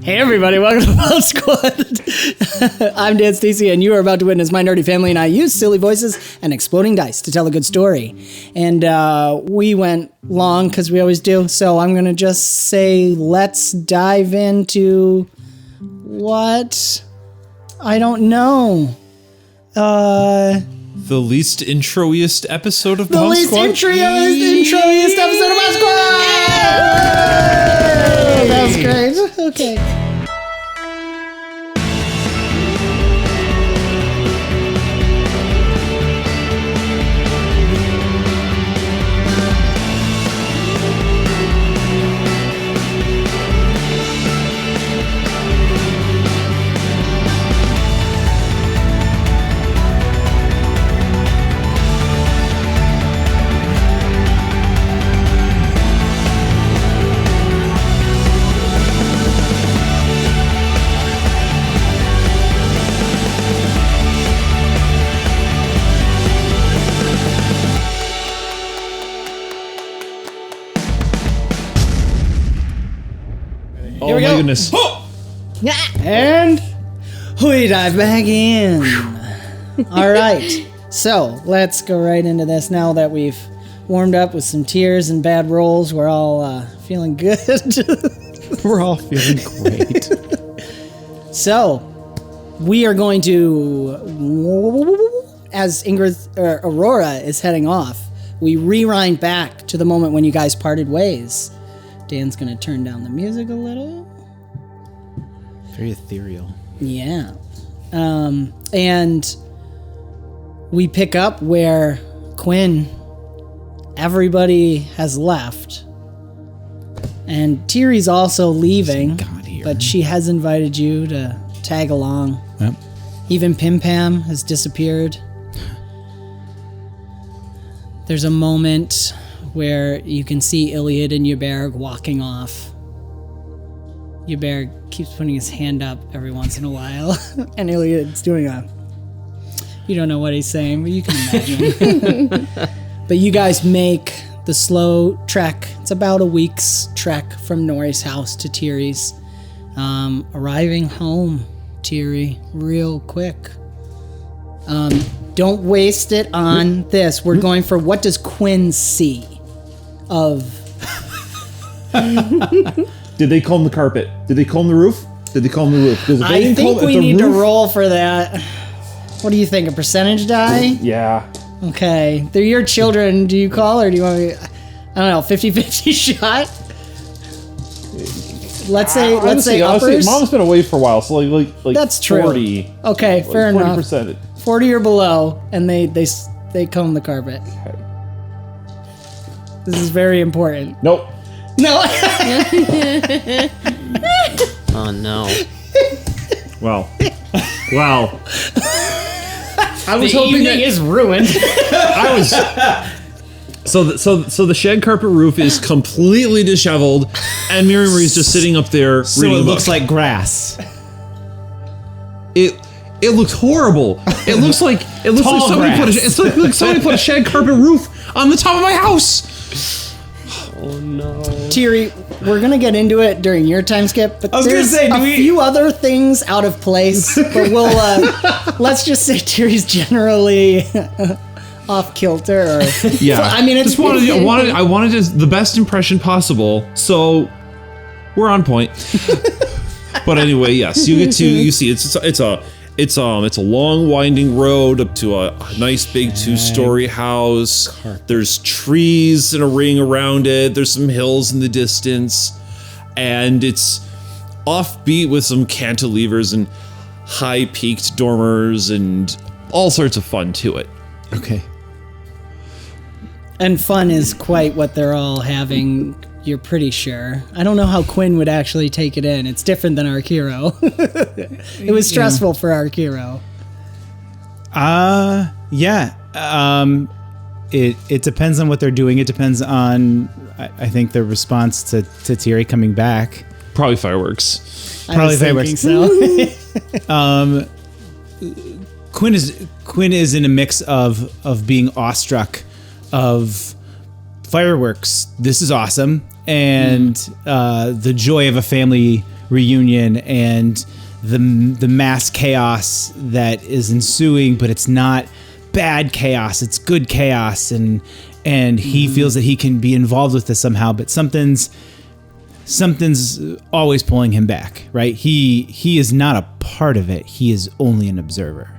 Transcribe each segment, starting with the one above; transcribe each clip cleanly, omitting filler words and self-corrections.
Hey everybody, welcome to BombSquad. I'm 𝒂𝒐𝒏𝒄𝒂, and you are about to witness my nerdy family and I use silly voices and exploding dice to tell a good story. And we went long, because we always do, so I'm going to just say let's dive into what? I don't know. The least introiest episode of BombSquad? The least introiest episode of BombSquad! That was great. Okay. Oh my goodness. And we dive back in. All right. So let's go right into this now that we've warmed up with some tears and bad rolls. We're all feeling good. We're all feeling great. So we are going to, as Aurora is heading off, we rewind back to the moment when you guys parted ways. Dan's going to turn down the music a little. Very ethereal. Yeah. And we pick up where Quinn, everybody has left. And Tiri's also leaving, but she has invited you to tag along. Yep. Even Pim Pam has disappeared. There's a moment where you can see Iliad and 𝒂𝒏𝒄𝒂 walking off. 𝒂𝒏𝒄𝒂 keeps putting his hand up every once in a while, and Iliad's doing you don't know what he's saying, but you can imagine. But you guys make the slow trek. It's about a week's trek from Nori's house to Tiri's. Arriving home, Tiri, real quick. Don't waste it on this. We're going for what does Quinn see of... Did they comb the carpet? Did they comb the roof? Did they comb the roof? I think we need to roll for that. What do you think? A percentage die? Yeah. Okay. They're your children. Do you call or do you want me... I don't know, 50-50 shot? Let's say honestly, uppers. Mom's been away for a while, so like that's true. 40. Okay, fair enough. 40%. 40 or below, and they comb the carpet. Okay. This is very important. Nope. No. Oh no. Well. I was The hoping evening that is ruined. I was. So the shed carpet roof is completely disheveled, and Mary Marie's just sitting up there So reading it a book. looks like grass. It looks horrible. It looks like somebody put a shed carpet roof on the top of my house. Oh no. Tiri, we're gonna get into it during your time skip, but I was gonna there's say, a few other things out of place. But we'll let's just say Tiri's generally off kilter. Or Yeah. I mean, it's I wanted the best impression possible, so we're on point. But anyway, yes, you see it's a long winding road up to a nice big 2-story house. There's trees in a ring around it. There's some hills in the distance, and it's offbeat with some cantilevers and high peaked dormers and all sorts of fun to it. Okay. And fun is quite what they're all having. You're pretty sure. I don't know how Quinn would actually take it in. It's different than our hero. It was stressful for our hero. Yeah. It depends on what they're doing. It depends on, I think, the response to Tiri coming back. Probably fireworks. Probably I was thinking so. Quinn is in a mix of being awestruck of fireworks. This is awesome, and the joy of a family reunion and the mass chaos that is ensuing, but it's not bad chaos, it's good chaos, and he feels that he can be involved with this somehow, but something's always pulling him back, right? He is not a part of it. He is only an observer.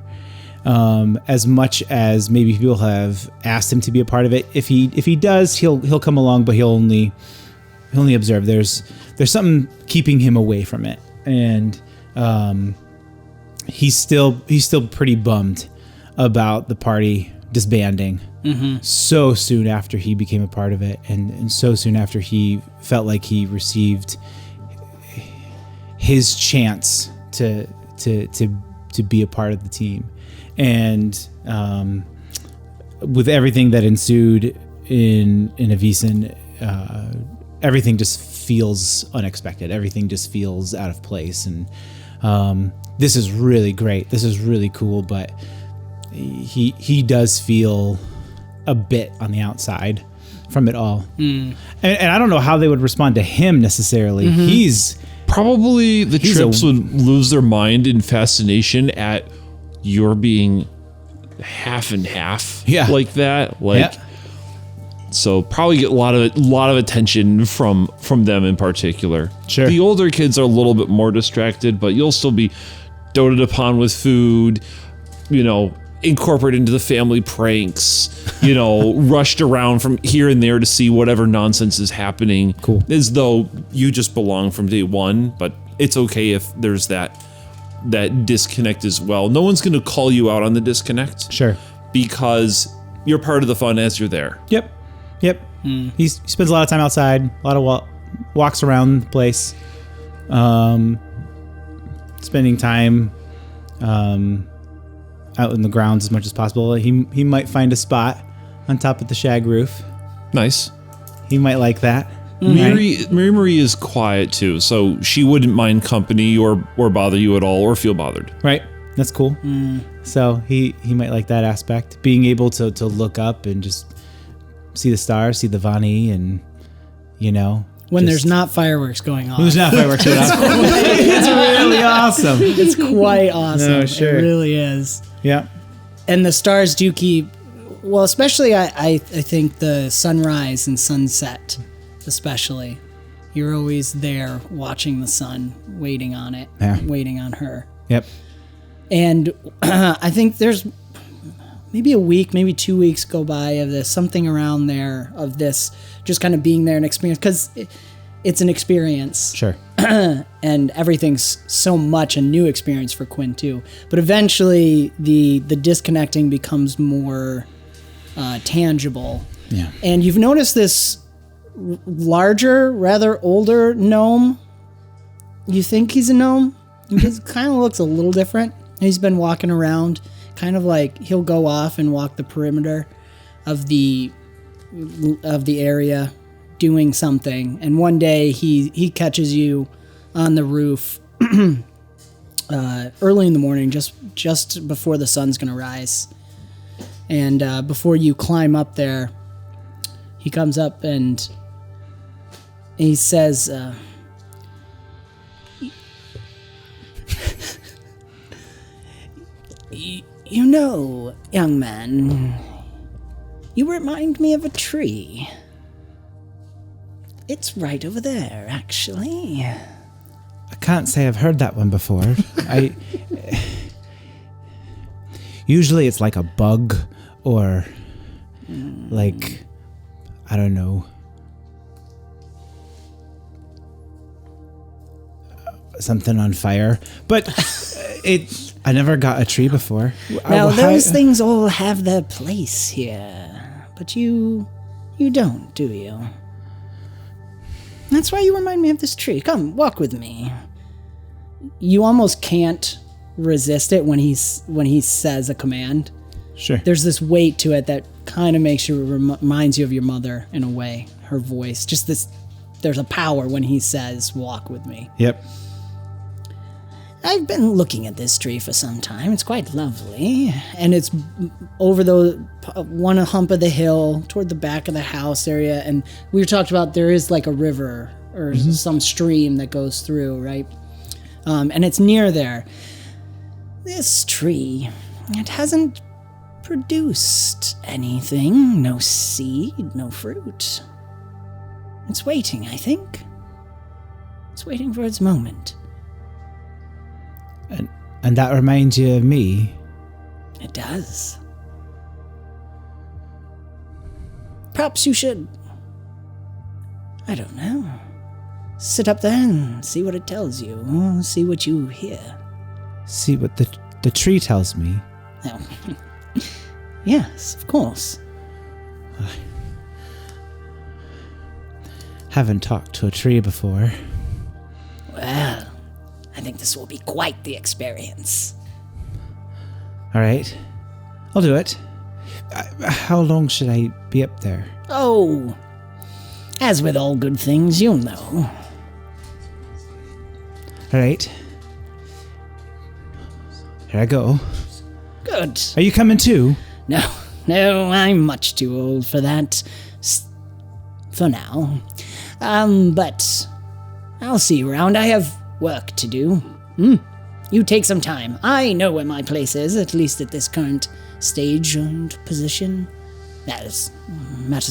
As much as maybe people have asked him to be a part of it, if he does, he'll come along, but he'll only observe. There's something keeping him away from it, and he's still pretty bummed about the party disbanding so soon after he became a part of it, and so soon after he felt like he received his chance to be a part of the team. And with everything that ensued in Avicen, everything just feels unexpected. Everything just feels out of place. And this is really great. This is really cool. But he does feel a bit on the outside from it all. And I don't know how they would respond to him necessarily. He's probably the trips would lose their mind in fascination at your being half and half like that. So probably get a lot of attention from them in particular. Sure. The older kids are a little bit more distracted, but you'll still be doted upon with food, incorporated into the family pranks, rushed around from here and there to see whatever nonsense is happening. Cool. As though you just belong from day one, but it's okay if there's that disconnect as well. No one's going to call you out on the disconnect. Sure. Because you're part of the fun as you're there. Yep. He spends a lot of time outside, a lot of walks around the place, spending time out in the grounds as much as possible. He might find a spot on top of the shag roof. Nice. He might like that. Mary Marie is quiet too, so she wouldn't mind company or bother you at all or feel bothered. Right. That's cool. So he might like that aspect. Being able to look up and just see the stars, see the Vani, and when there's not fireworks going on. There's not fireworks going on. It's really awesome. It's quite awesome. No, sure. It really is. Yeah. And the stars do keep, well, especially I think the sunrise and sunset, especially. You're always there watching the sun, waiting on it, waiting on her. Yep. And I think there's maybe a week, maybe 2 weeks go by of this, something around there of this, just kind of being there and experience, because it's an experience. Sure. And everything's so much a new experience for Quinn too. But eventually the disconnecting becomes more tangible. Yeah. And you've noticed this larger, rather older gnome. You think he's a gnome? He kind of looks a little different. He's been walking around, kind of like he'll go off and walk the perimeter of the area doing something. And one day he catches you on the roof early in the morning, just before the sun's going to rise. And before you climb up there, he comes up and he says, young man, you remind me of a tree. It's right over there, actually. I can't say I've heard that one before. Usually it's like a bug or like, I don't know, something on fire. But I never got a tree before. Now, those things all have their place here, but you don't, do you? That's why you remind me of this tree. Come, walk with me. You almost can't resist it when he says a command. Sure. There's this weight to it that kind of makes you, reminds you of your mother in a way. Her voice, just this. There's a power when he says, "Walk with me." Yep. I've been looking at this tree for some time. It's quite lovely. And it's over one hump of the hill toward the back of the house area. And we talked about there is like a river or some stream that goes through, right? and it's near there. This tree, it hasn't produced anything. No seed, no fruit. It's waiting, I think. It's waiting for its moment. And that reminds you of me? It does. Perhaps you should, I don't know, sit up there and see what it tells you. See what you hear. See what the tree tells me? Oh. Yes, of course. Haven't talked to a tree before. Well, I think this will be quite the experience. All right, I'll do it. How long should I be up there? Oh, as with all good things, you'll know. All right. Here I go. Good. Are you coming too? No, I'm much too old for that. For now. But I'll see you around. I have work to do. You take some time. I know where my place is, at least at this current stage and position. Matters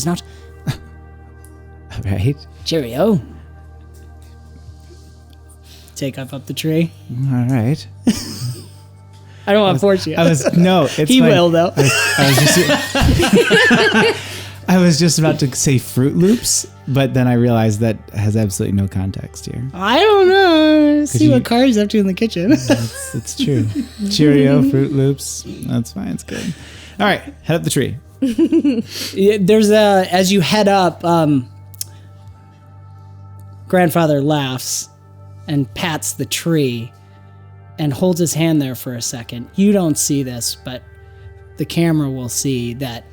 not. All right. Cheerio. Take up the tree. All right. I don't want to force you. No, it's He fine. will, though. I was just about to say Fruit Loops, but then I realized that has absolutely no context here. I don't know. See you- what Car's up to in the kitchen. It's true. Cheerio, Fruit Loops. That's fine. It's good. All right, head up the tree. Yeah, there's as you head up, grandfather laughs and pats the tree and holds his hand there for a second. You don't see this, but the camera will see that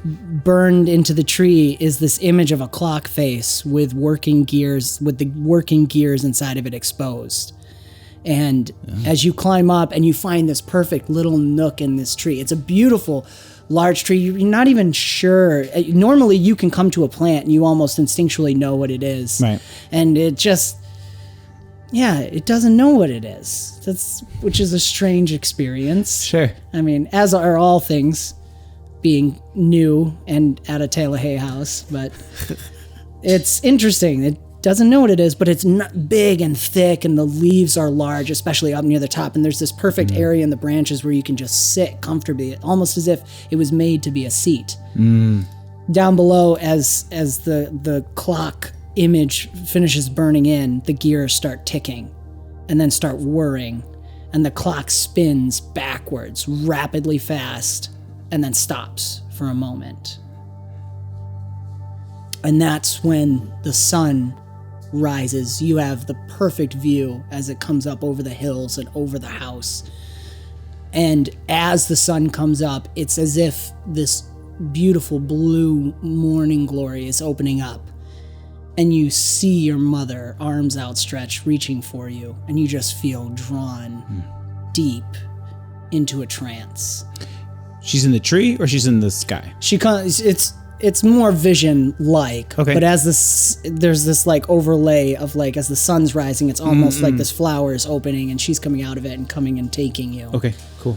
burned into the tree is this image of a clock face with working gears, with the working gears inside of it exposed. And as you climb up and you find this perfect little nook in this tree, it's a beautiful large tree. You're not even sure. Normally you can come to a plant and you almost instinctually know what it is. Right. And it just, it doesn't know what it is. Which is a strange experience. Sure. I mean, as are all things being new and at a Taylahay house, but it's interesting. It doesn't know what it is, but it's not big and thick, and the leaves are large, especially up near the top. And there's this perfect area in the branches where you can just sit comfortably, almost as if it was made to be a seat. Down below, as the clock image finishes burning in, the gears start ticking and then start whirring, and the clock spins backwards rapidly fast and then stops for a moment. And that's when the sun rises. You have the perfect view as it comes up over the hills and over the house. And as the sun comes up, it's as if this beautiful blue morning glory is opening up. And you see your mother, arms outstretched, reaching for you, and you just feel drawn deep into a trance. She's in the tree or she's in the sky? She comes. It's more vision like. Okay. But as there's this like overlay of like as the sun's rising, it's almost like this flower is opening and she's coming out of it and coming and taking you. Okay, cool.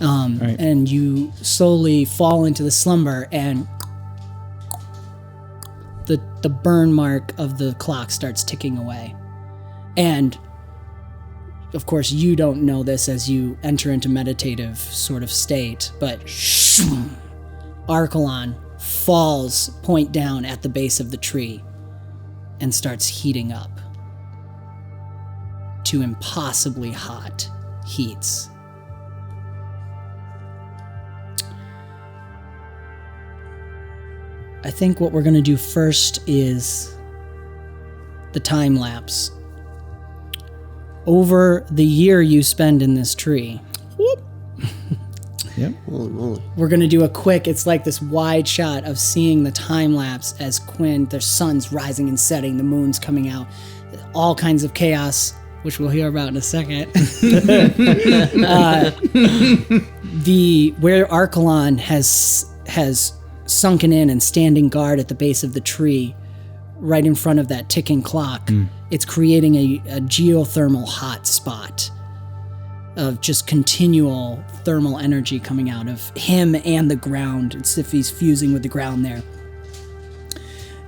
Right. And you slowly fall into the slumber, and the burn mark of the clock starts ticking away. And of course, you don't know this as you enter into meditative sort of state, but Archelon falls point down at the base of the tree and starts heating up to impossibly hot heats. I think what we're going to do first is the time lapse. Over the year you spend in this tree, Yep. Holy moly. we're going to do a quick, it's like this wide shot of seeing the time lapse as Quinn, their sun's rising and setting, the moon's coming out, all kinds of chaos, which we'll hear about in a second. Where Archelon has sunken in and standing guard at the base of the tree, right in front of that ticking clock, it's creating a geothermal hot spot of just continual thermal energy coming out of him and the ground. It's if he's fusing with the ground there.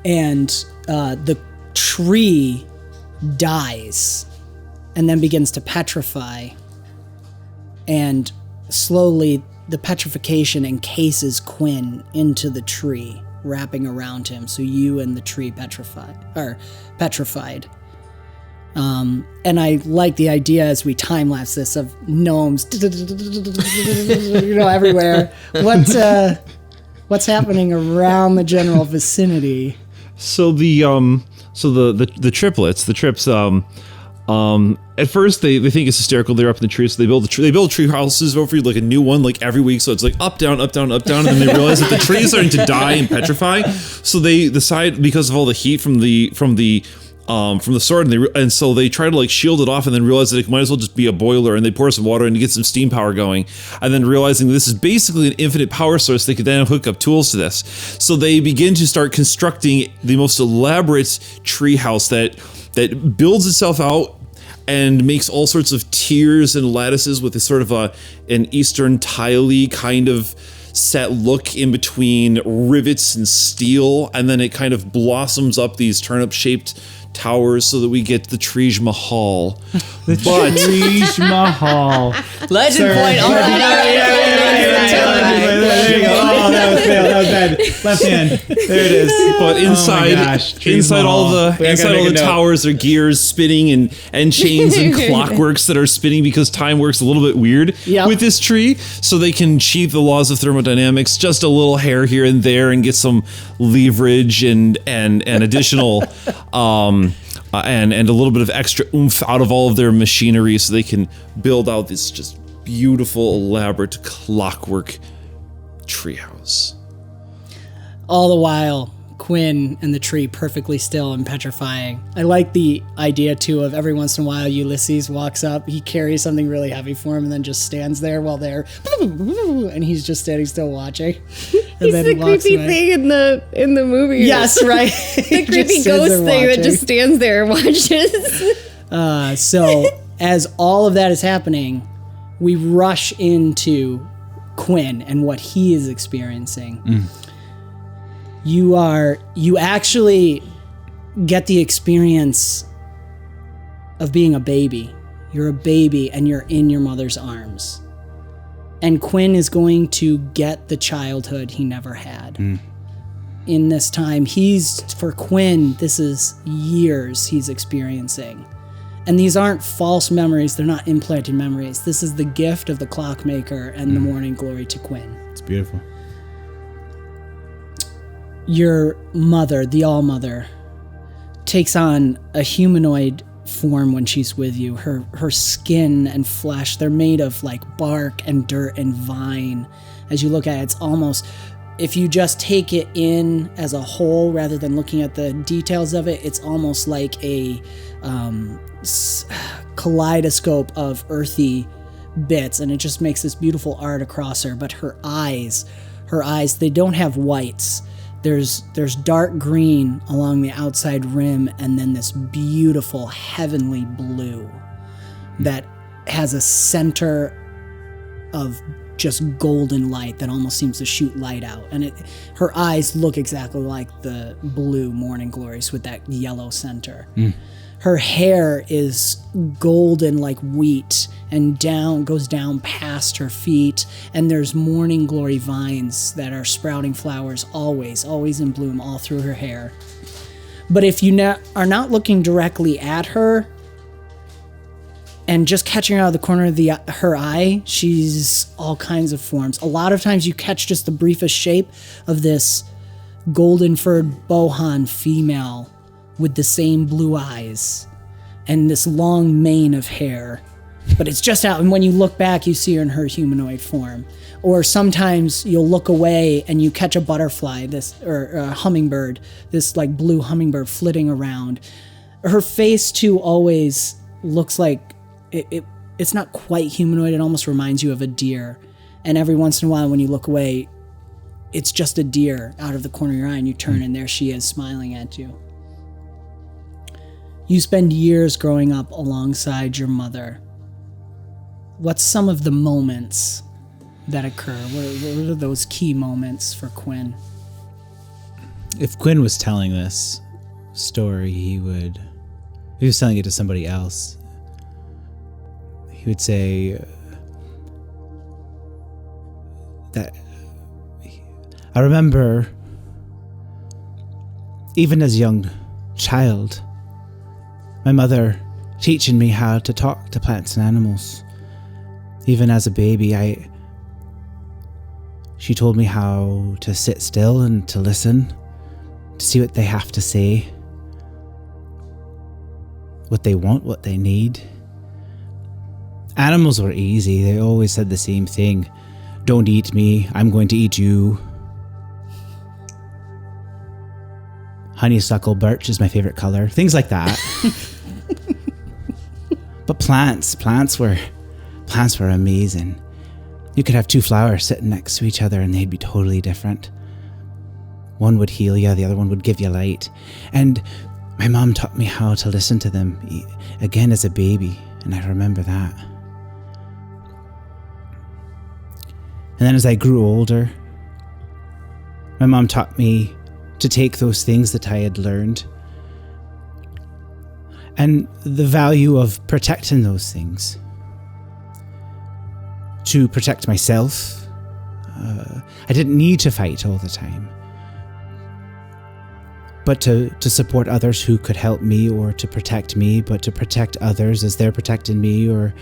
And the tree dies and then begins to petrify. And slowly the petrification encases Quinn into the tree, wrapping around him. So you and the tree petrified. And I like the idea as we time lapse this of gnomes, everywhere. What's happening around the general vicinity? So the triplets, at first they think it's hysterical. They're up in the tree, so they build tree houses over you, like a new one, like every week. So it's like up, down, up, down, up, down, and then they realize that the tree is starting to die and petrify. So they decide, because of all the heat from the sword, and so they try to like shield it off, and then realize that it might as well just be a boiler, and they pour some water in to get some steam power going, and then realizing this is basically an infinite power source, they could then hook up tools to this. So they begin to start constructing the most elaborate tree house that builds itself out and makes all sorts of tiers and lattices with a sort of an Eastern tile-y kind of set look in between rivets and steel, and then it kind of blossoms up these turnip-shaped towers so that we get the 𝒔𝒐𝒏𝒔𝒏 Mahal. 𝒔𝒐𝒏𝒔𝒏 Mahal. Legend point. Oh, There you go. Oh, that was fail. That was bad. Left hand. There it is. But inside all the towers are gears spinning and chains and clockworks that are spinning, because time works a little bit weird with this tree. So they can cheat the laws of thermodynamics just a little hair here and there and get some leverage and additional and a little bit of extra oomph out of all of their machinery, so they can build out this just beautiful, elaborate clockwork treehouse. All the while, Quinn and the tree perfectly still and petrifying. I like the idea too of every once in a while Ulysses walks up, he carries something really heavy for him, and then just stands there while they're and he's just standing still watching. He's the creepy thing in the movie. Yes, right. The creepy ghost thing that just stands there and watches. So as all of that is happening, we rush into Quinn and what he is experiencing. You actually get the experience of being a baby. You're a baby and you're in your mother's arms. And Quinn is going to get the childhood he never had. In this time, for Quinn, this is years he's experiencing. And these aren't false memories, they're not implanted memories. This is the gift of the clockmaker and the morning glory to Quinn. It's beautiful. Your mother, the All-Mother, takes on a humanoid form when she's with you. Her skin and flesh, they're made of like bark and dirt and vine. As you look at it, it's almost, if you just take it in as a whole rather than looking at the details of it, it's almost like a kaleidoscope of earthy bits, and it just makes this beautiful art across her. But her eyes, they don't have whites. There's dark green along the outside rim, and then this beautiful heavenly blue that has a center of just golden light that almost seems to shoot light out. And her eyes look exactly like the blue morning glories with that yellow center. Her hair is golden like wheat and goes down past her feet, and there's morning glory vines that are sprouting flowers always in bloom all through her hair. But if you are not looking directly at her and just catching her out of the corner of her eye, she's all kinds of forms. A lot of times you catch just the briefest shape of this golden-furred bohan female with the same blue eyes and this long mane of hair. But it's just out, and when you look back, you see her in her humanoid form. Or sometimes you'll look away and you catch a butterfly, or a hummingbird, this like blue hummingbird flitting around. Her face too always looks like, it's not quite humanoid, it almost reminds you of a deer. And every once in a while when you look away, it's just a deer out of the corner of your eye, and you turn and there she is smiling at you. You spend years growing up alongside your mother. What's some of the moments that occur? What are those key moments for Quinn? If Quinn was telling this story, he was telling it to somebody else. He would say that I remember, even as a young child, my mother teaching me how to talk to plants and animals. Even as a baby, she told me how to sit still and to listen, to see what they have to say, what they want, what they need. Animals were easy. They always said the same thing. Don't eat me, I'm going to eat you. Honeysuckle birch is my favorite color. Things like that. But plants were amazing. You could have two flowers sitting next to each other and they'd be totally different. One would heal you, the other one would give you light. And my mom taught me how to listen to them, again as a baby, and I remember that. And then as I grew older, my mom taught me to take those things that I had learned and the value of protecting those things. To protect myself. I didn't need to fight all the time. But to support others who could help me, or to protect me, but to protect others as they're protecting me, or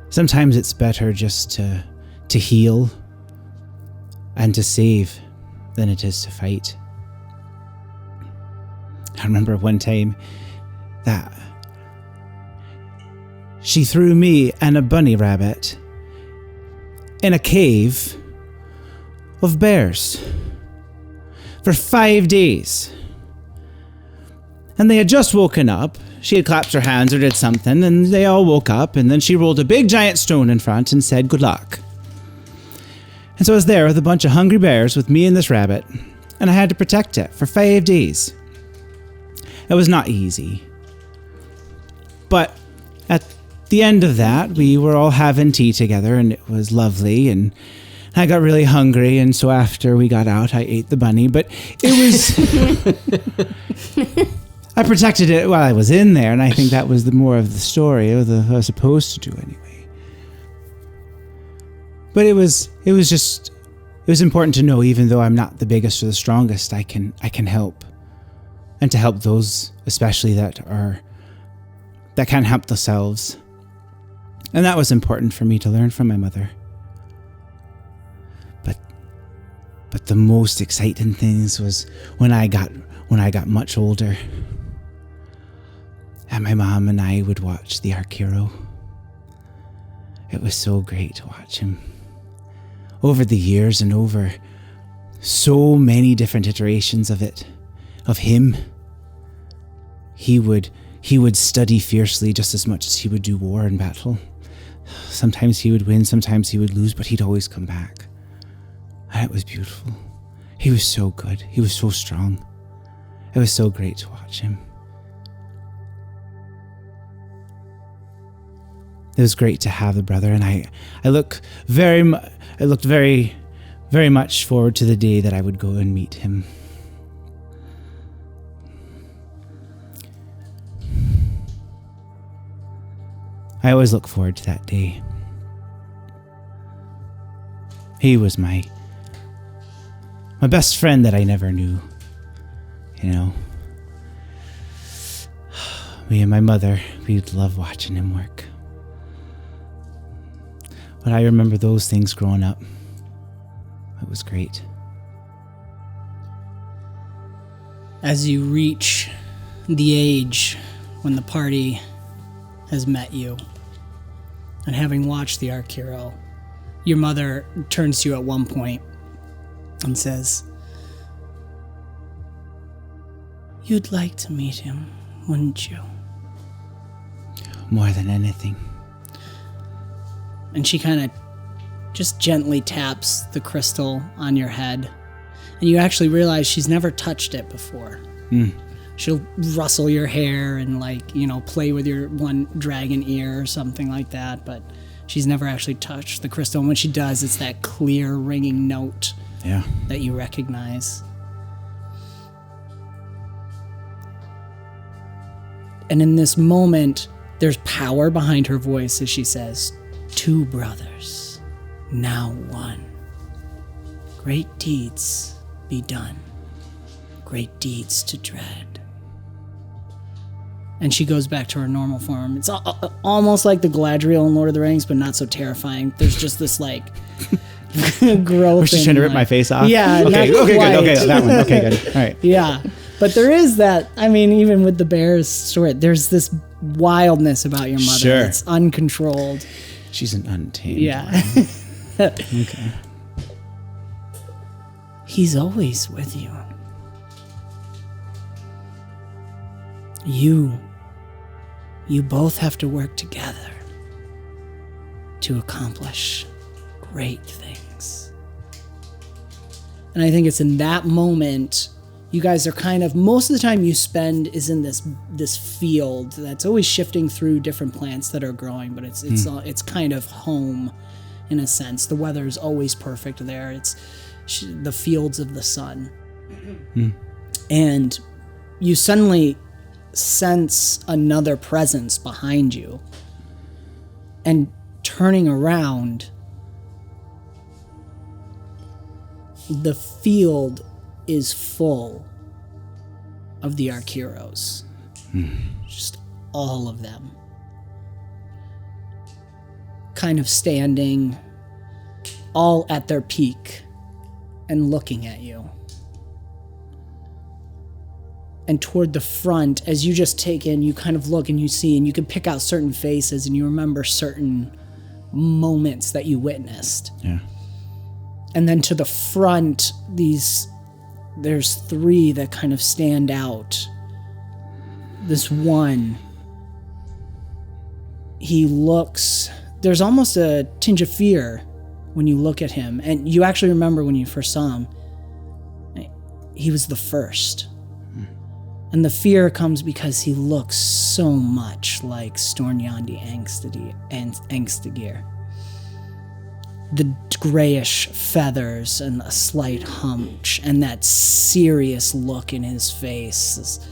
sometimes it's better just to heal and to save than it is to fight. I remember one time that she threw me and a bunny rabbit in a cave of bears for 5 days. And they had just woken up. She had clapped her hands or did something, and they all woke up, and then she rolled a big giant stone in front and said, "Good luck." And so I was there with a bunch of hungry bears with me and this rabbit, and I had to protect it for 5 days. It was not easy. But at the end of that, we were all having tea together, and it was lovely, and I got really hungry, and so after we got out, I ate the bunny, but it was... I protected it while I was in there, and I think that was the more of the story, or I was supposed to do anyway. But it was important to know, even though I'm not the biggest or the strongest, I can help. And to help those, especially that can't help themselves. And that was important for me to learn from my mother. But the most exciting things was when I got much older. And my mom and I would watch the Ark Hero. It was so great to watch him. Over the years and over so many different iterations of him, he would study fiercely just as much as he would do war and battle. Sometimes he would win, sometimes he would lose, but he'd always come back. And it was beautiful. He was so good. He was so strong. It was so great to watch him. It was great to have a brother, and I looked very, very much forward to the day that I would go and meet him. I always look forward to that day. He was my best friend that I never knew. You know, me and my mother, we'd love watching him work. But I remember those things growing up. It was great. As you reach the age when the party has met you, and having watched the Ark Hero, your mother turns to you at one point and says, "You'd like to meet him, wouldn't you?" More than anything. And she kind of just gently taps the crystal on your head. And you actually realize she's never touched it before. she'll rustle your hair and like, you know, play with your one dragon ear or something like that, but she's never actually touched the crystal. And when she does, it's that clear ringing note that you recognize. And in this moment, there's power behind her voice as she says, 2 brothers, now one. Great deeds be done, great deeds to dread. And she goes back to her normal form. It's almost like the Galadriel in Lord of the Rings, but not so terrifying. There's just this like growth. Was she trying to rip my face off? Yeah. Okay, not good. quite. Okay, that one. Okay, good. All right. Yeah. But there is that, I mean, even with the bear's story, there's this wildness about your mother. Sure. It's uncontrolled. She's an untamed. Yeah. Okay. He's always with you. You both have to work together to accomplish great things. And I think it's in that moment you guys are kind of, most of the time you spend is in this field that's always shifting through different plants that are growing, but it's kind of home in a sense. The weather is always perfect there. It's the fields of the sun. And you suddenly sense another presence behind you, and turning around, the field is full of the Archeros. Just all of them. Kind of standing all at their peak and looking at you. And toward the front, as you just take in, you kind of look and you see, and you can pick out certain faces and you remember certain moments that you witnessed. Yeah. And then to the front, there's 3 that kind of stand out. This one, there's almost a tinge of fear when you look at him. And you actually remember when you first saw him, he was the first. And the fear comes because he looks so much like 𝒔𝒐𝒏𝒄𝒂. The grayish feathers and a slight hunch and that serious look in his face, this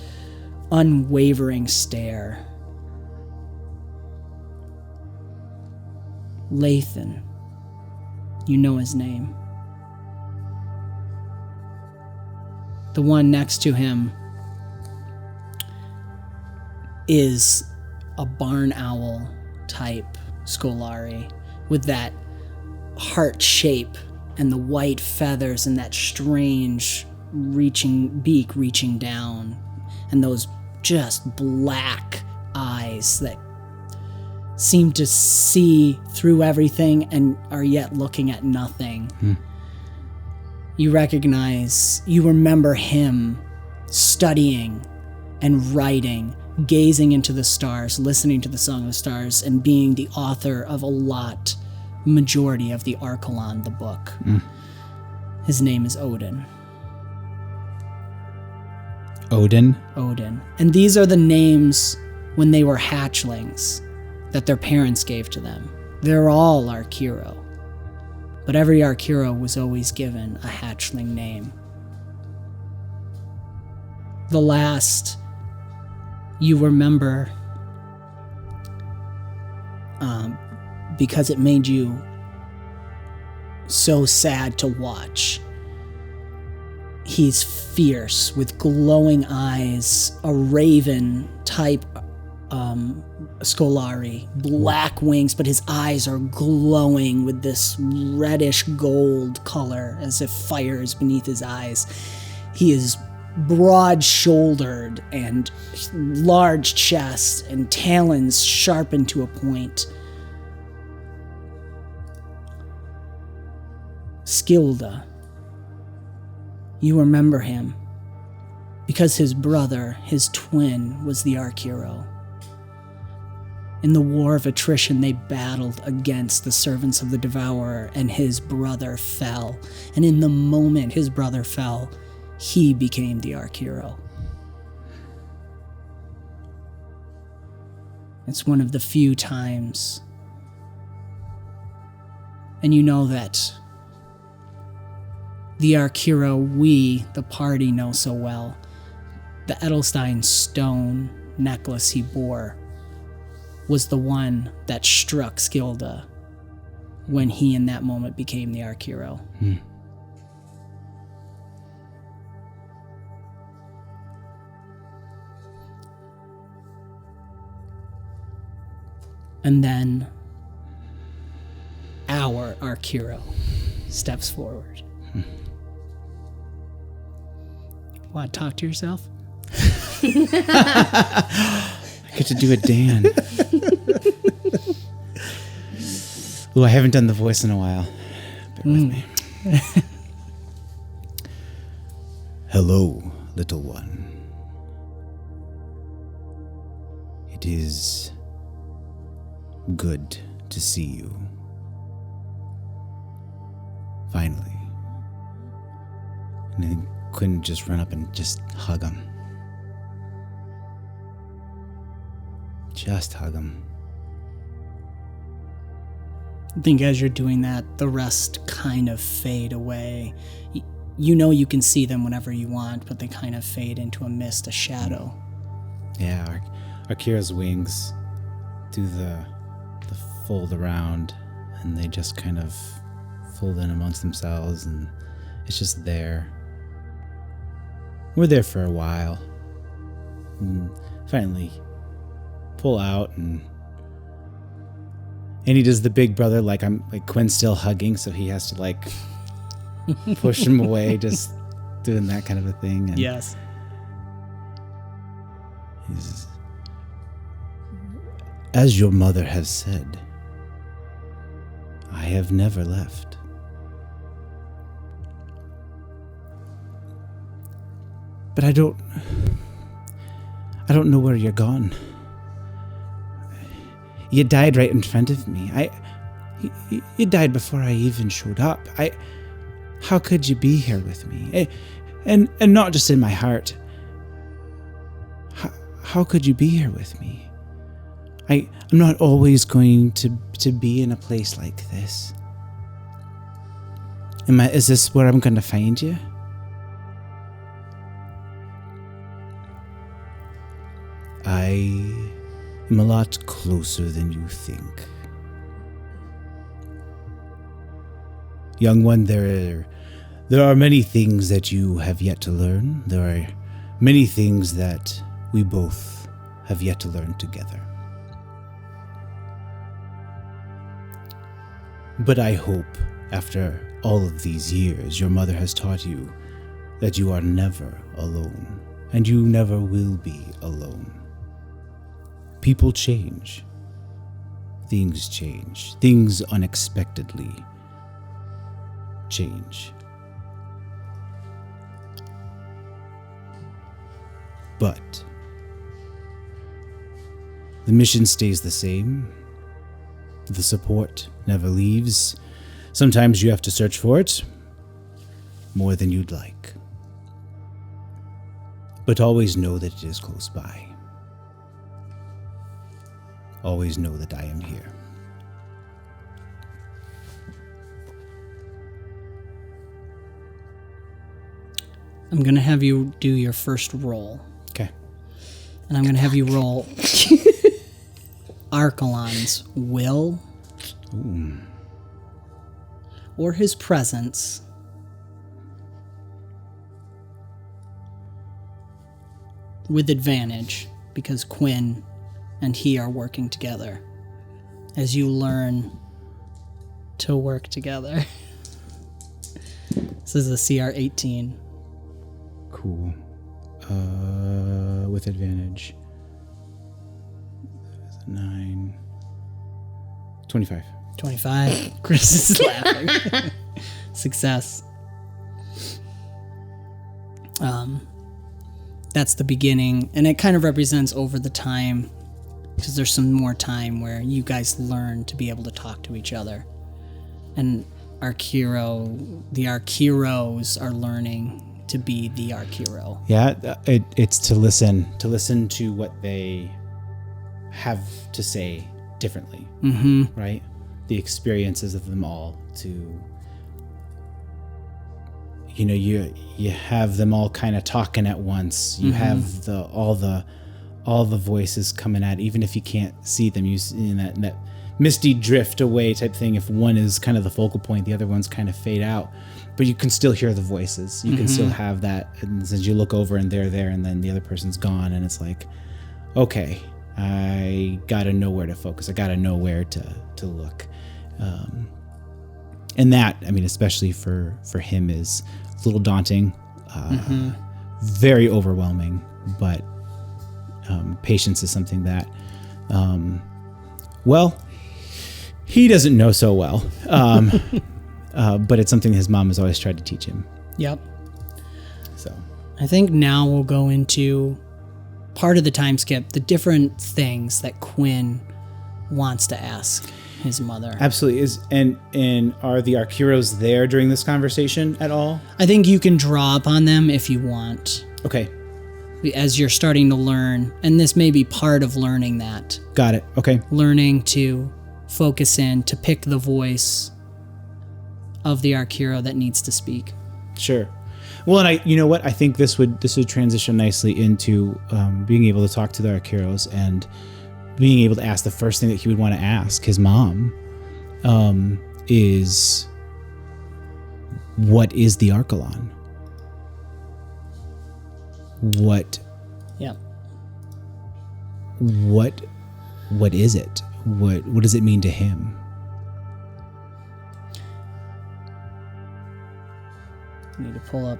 unwavering stare. Lathan, you know his name. The one next to him is a barn owl type Scolari with that heart shape and the white feathers and that strange beak reaching down, and those just black eyes that seem to see through everything and are yet looking at nothing. You remember him studying and writing, gazing into the stars, listening to the Song of the Stars, and being the author of majority of the Archelan, the book. His name is Odin. Odin? Odin. And these are the names when they were hatchlings that their parents gave to them. They're all Archero. But every Archero was always given a hatchling name. The last you remember because it made you so sad to watch. He's fierce with glowing eyes, a raven type Scolari, black wings, but his eyes are glowing with this reddish gold color as if fire is beneath his eyes. He is broad-shouldered and large chest and talons sharpened to a point. Skilda, you remember him because his brother, his twin, was the Archero. In the war of attrition, they battled against the servants of the Devourer, and his brother fell. And in the moment his brother fell, he became the Archero. It's one of the few times. And you know that the arch hero we, the party, know so well, the Edelstein stone necklace he bore, was the one that struck Skilda when he in that moment became the arch hero. And then our arch hero steps forward. Want to talk to yourself? I get to do a Dan. Ooh, I haven't done the voice in a while. Bear with me. Hello, little one. It is good to see you. Finally. And then Quinn just run up and just hug him. Just hug him. I think as you're doing that, the rest kind of fade away. You know you can see them whenever you want, but they kind of fade into a mist, a shadow. Yeah, Akira's wings do the fold around, and they just kind of fold in amongst themselves, and it's just there. We're there for a while. And finally pull out, and he does the big brother, like Quinn's still hugging, so he has to like push him away, just doing that kind of a thing. And Yes. he's, as your mother has said, I have never left. But I don't know where you're gone. You died right in front of me. You died before I even showed up. How could you be here with me? And not just in my heart. How could you be here with me? I'm not always going to be in a place like this. Is this where I'm going to find you? I am a lot closer than you think. Young one, there are many things that you have yet to learn. There are many things that we both have yet to learn together. But I hope, after all of these years, your mother has taught you that you are never alone, and you never will be alone. People change. Things change. Things unexpectedly change. But the mission stays the same. The support never leaves. Sometimes you have to search for it more than you'd like. But always know that it is close by. Always know that I am here. I'm going to have you do your first roll. Okay. And I'm going to have you roll Archelon's will or his presence with advantage, because Quinn and he are working together as you learn to work together. This is a CR 18. Cool. With advantage. 9. 25. 25. Chris is laughing. Success. That's the beginning, and it kind of represents over the time, because there's some more time where you guys learn to be able to talk to each other. And the arch heroes are learning to be the arch hero. Yeah, it's to listen to what they have to say differently, right? The experiences of them all to, you have them all kind of talking at once. You have all the voices coming at, even if you can't see them, you see that misty drift away type thing. If one is kind of the focal point, the other ones kind of fade out, but you can still hear the voices. You can still have that. And as you look over and they're there, and then the other person's gone, and it's like, okay, I gotta know where to focus. I gotta know where to look. And that, I mean, especially for him, is a little daunting, very overwhelming, but patience is something that, he doesn't know so well, but it's something his mom has always tried to teach him. Yep. So I think now we'll go into part of the time skip, the different things that Quinn wants to ask his mother. absolutely is, and are the Arqueros there during this conversation at all? I think you can draw upon them if you want, Okay, as you're starting to learn, and this may be part of learning that. got it. Okay, Learning to focus in, to pick the voice of the Arquero that needs to speak. sure. Well, and you know what? I think this would transition nicely into being able to talk to the Arqueros and being able to ask the first thing that he would want to ask his mom is, what is the Archelon? What Yeah. is it? What does it mean to him? I need to pull up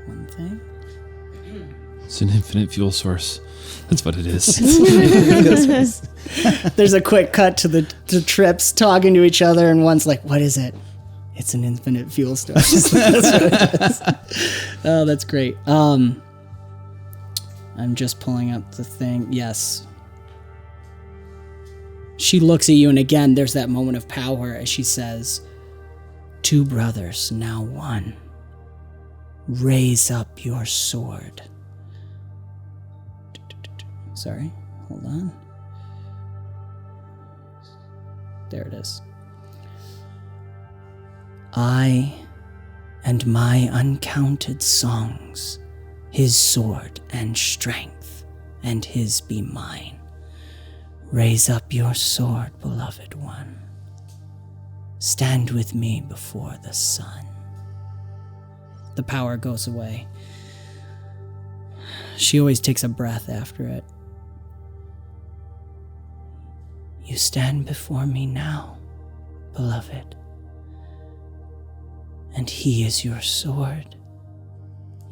one thing. It's an infinite fuel source. That's what it is. There's a quick cut to the trips talking to each other, and one's like, "What is it?" It's an infinite fuel source. That's what it is. Oh, that's great. I'm just pulling up the thing. Yes. She looks at you, and again, there's that moment of power as she says, "Two brothers, now one. Raise up your sword." Sorry, hold on. There it is. I and my uncounted songs, his sword and strength, and his be mine. Raise up your sword, beloved one. Stand with me before the sun. The power goes away. She always takes a breath after it. You stand before me now, beloved, and he is your sword.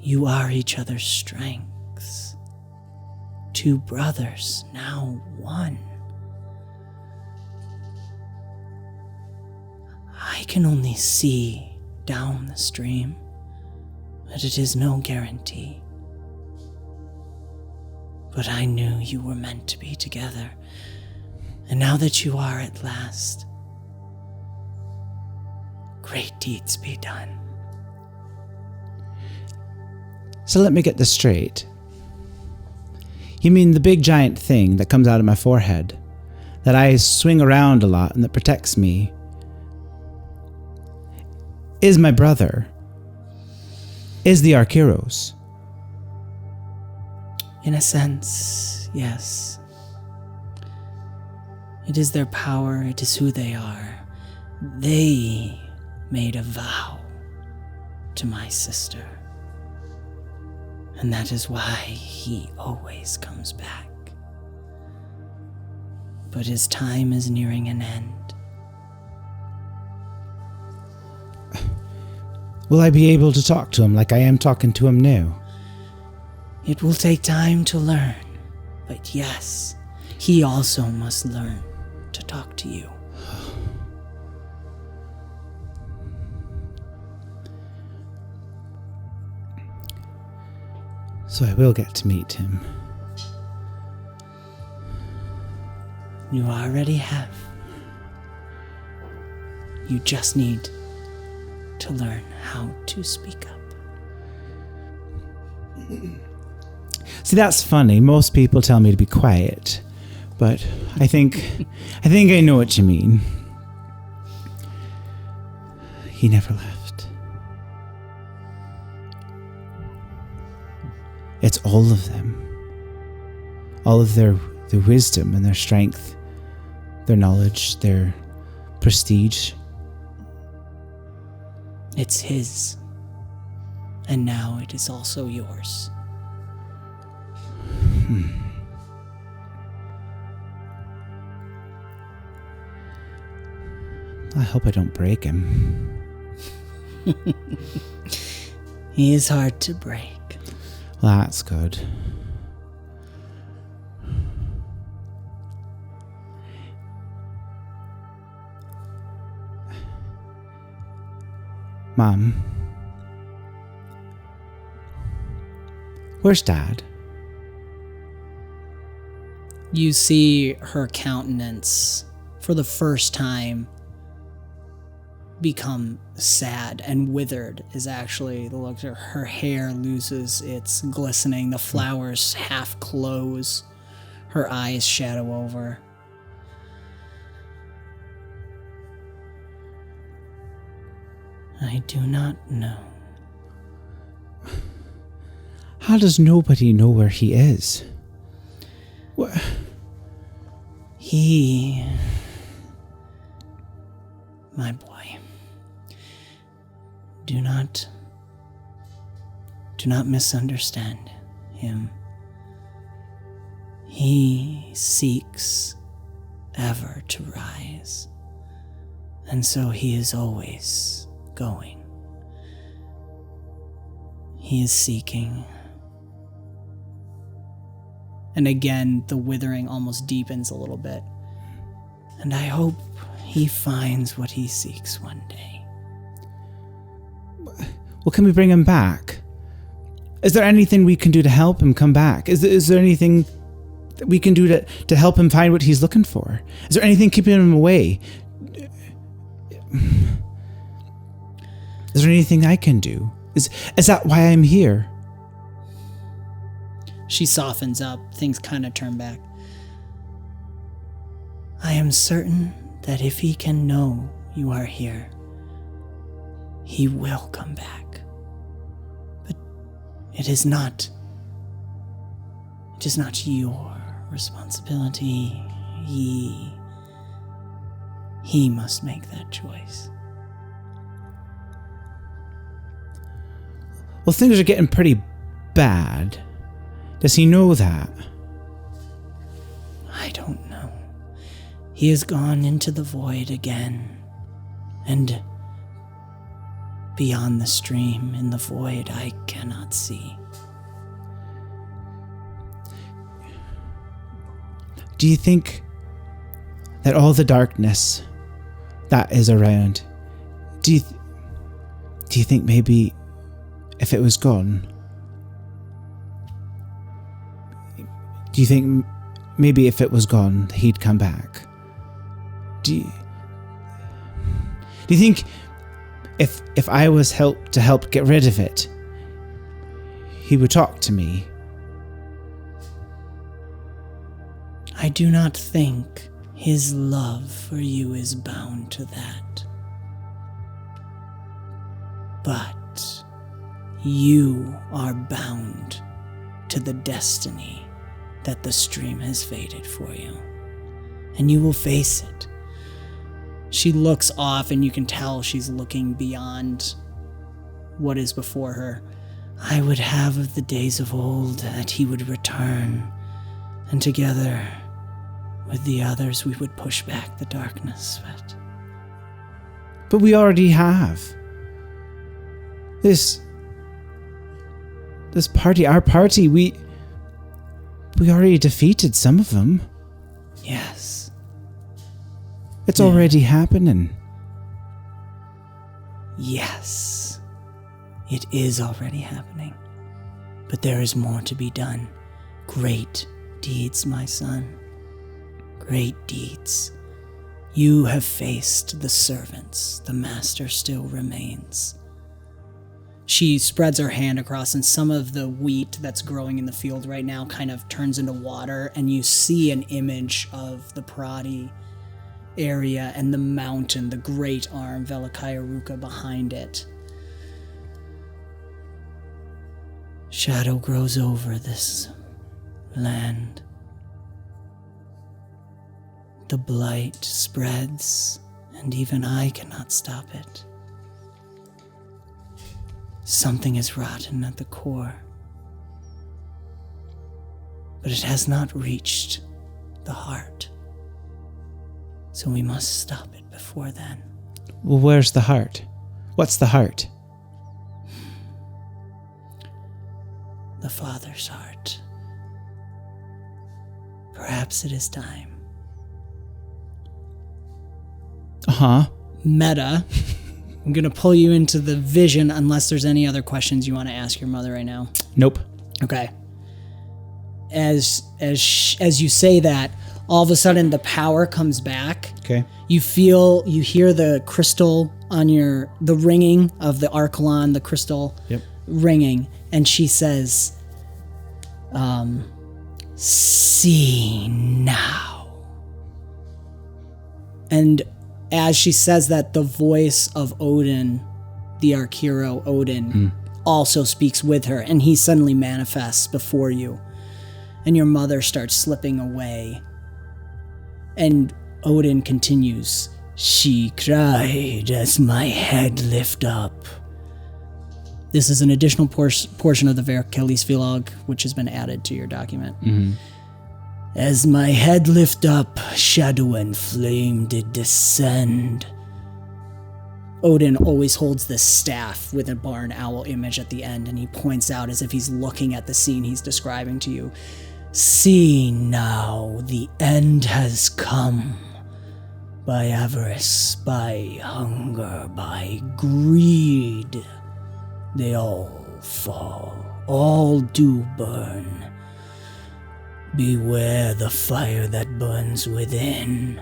You are each other's strengths. Two brothers, now one. I can only see down the stream, but it is no guarantee. But I knew you were meant to be together, and now that you are at last, great deeds be done. So let me get this straight. You mean the big giant thing that comes out of my forehead, that I swing around a lot and that protects me, is my brother, is the Arqueros? In a sense, yes. It is their power, it is who they are. They made a vow to my sister. And that is why he always comes back. But his time is nearing an end. Will I be able to talk to him like I am talking to him now? It will take time to learn, but yes, he also must learn to talk to you. So I will get to meet him. You already have. You just need to learn how to speak up. See, that's funny. Most people tell me to be quiet But I think I know what you mean. He never left. It's all of them. All of their wisdom and their strength, their knowledge, their prestige. It's his. And now it is also yours. I hope I don't break him. He is hard to break. Well, that's good. Mom, where's Dad? You see her countenance for the first time become sad and withered is actually the look. Her hair loses its glistening, the flowers half close, her eyes shadow over. I do not know. How does nobody know where he is? What? He, my boy, do not misunderstand him. He seeks ever to rise, and so he is always going. He is seeking. And again, the withering almost deepens a little bit. And I hope he finds what he seeks one day. Well, can we bring him back? Is there anything we can do to help him come back? Is there anything that we can do to help him find what he's looking for? Is there anything keeping him away? Is there anything I can do? Is that why I'm here? She softens up. Things kind of turn back. I am certain that if he can know you are here, he will come back. But it is not your responsibility. He must make that choice. Well, things are getting pretty bad. Does he know that? I don't know. He has gone into the void again. And beyond the stream, in the void, I cannot see. Do you think that all the darkness that is around, do you think maybe if it was gone, do you think maybe if it was gone, he'd come back? Do you think if I was to help get rid of it, he would talk to me? I do not think his love for you is bound to that. But you are bound to the destiny that the stream has fated for you, and you will face it. She looks off, and you can tell she's looking beyond what is before her. I would have of the days of old that he would return, and together with the others we would push back the darkness. But we already have. This party, our party, we already defeated some of them. Yes. It's already happening. Yes. It is already happening. But there is more to be done. Great deeds, my son. Great deeds. You have faced the servants. The master still remains. She spreads her hand across, and some of the wheat that's growing in the field right now kind of turns into water, and you see an image of the Prati area and the mountain, the great arm, 𝒂𝒂𝒅𝒂𝒂, behind it. Shadow grows over this land. The blight spreads, and even I cannot stop it. Something is rotten at the core, but it has not reached the heart. So we must stop it before then. Well, where's the heart? What's the heart? The Father's heart. Perhaps it is time. Uh-huh. Meta. I'm going to pull you into the vision unless there's any other questions you want to ask your mother right now. Nope. Okay. As you say that, all of a sudden the power comes back. Okay. You hear the crystal on the ringing of the Archelon, the crystal ringing, and she says, see now. And as she says that, the voice of Odin, the Archero Odin, also speaks with her, and he suddenly manifests before you. And your mother starts slipping away. And Odin continues, she cried as my head lifted up. This is an additional portion of the 𝒂𝒂𝒅𝒂𝒂, which has been added to your document. As my head lift up, shadow and flame did descend. Odin always holds this staff with a barn owl image at the end, and he points out as if he's looking at the scene he's describing to you. See now, the end has come. By avarice, by hunger, by greed, they all fall, all do burn. Beware the fire that burns within.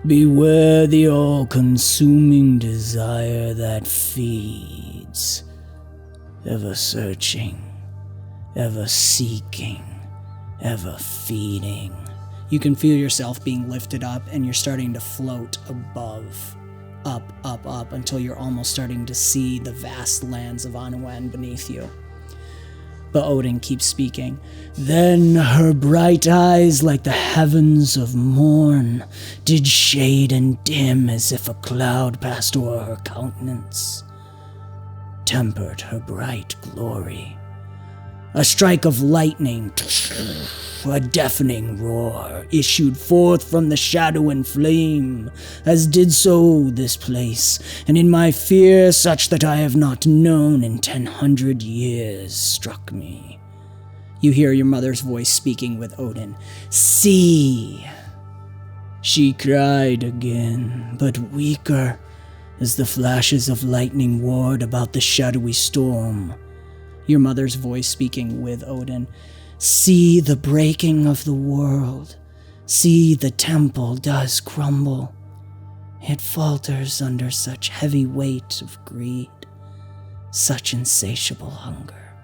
Beware the all-consuming desire that feeds. Ever searching, ever seeking, ever feeding. You can feel yourself being lifted up, and you're starting to float above, up, up, up, until you're almost starting to see the vast lands of Anwen beneath you. But Odin keeps speaking. Then her bright eyes, like the heavens of morn, did shade and dim as if a cloud passed o'er her countenance, tempered her bright glory. A strike of lightning, a deafening roar, issued forth from the shadow and flame, as did so this place, and in my fear such that I have not known in 1,000 years struck me. You hear your mother's voice speaking with Odin. See! She cried again, but weaker, as the flashes of lightning warred about the shadowy storm. Your mother's voice speaking with Odin. See the breaking of the world. See the temple does crumble. It falters under such heavy weight of greed, such insatiable hunger.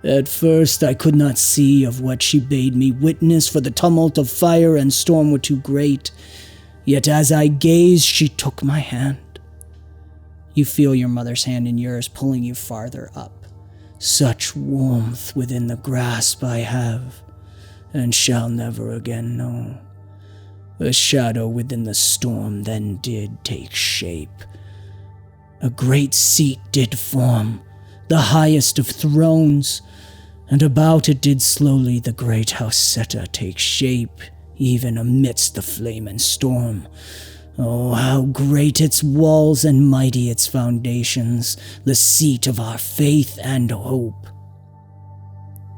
At first I could not see of what she bade me witness, for the tumult of fire and storm were too great. Yet as I gazed, she took my hand. You feel your mother's hand in yours, pulling you farther up. Such warmth within the grasp I have, and shall never again know. A shadow within the storm then did take shape. A great seat did form, the highest of thrones, and about it did slowly the great house Seta take shape, even amidst the flame and storm. Oh, how great its walls and mighty its foundations, the seat of our faith and hope.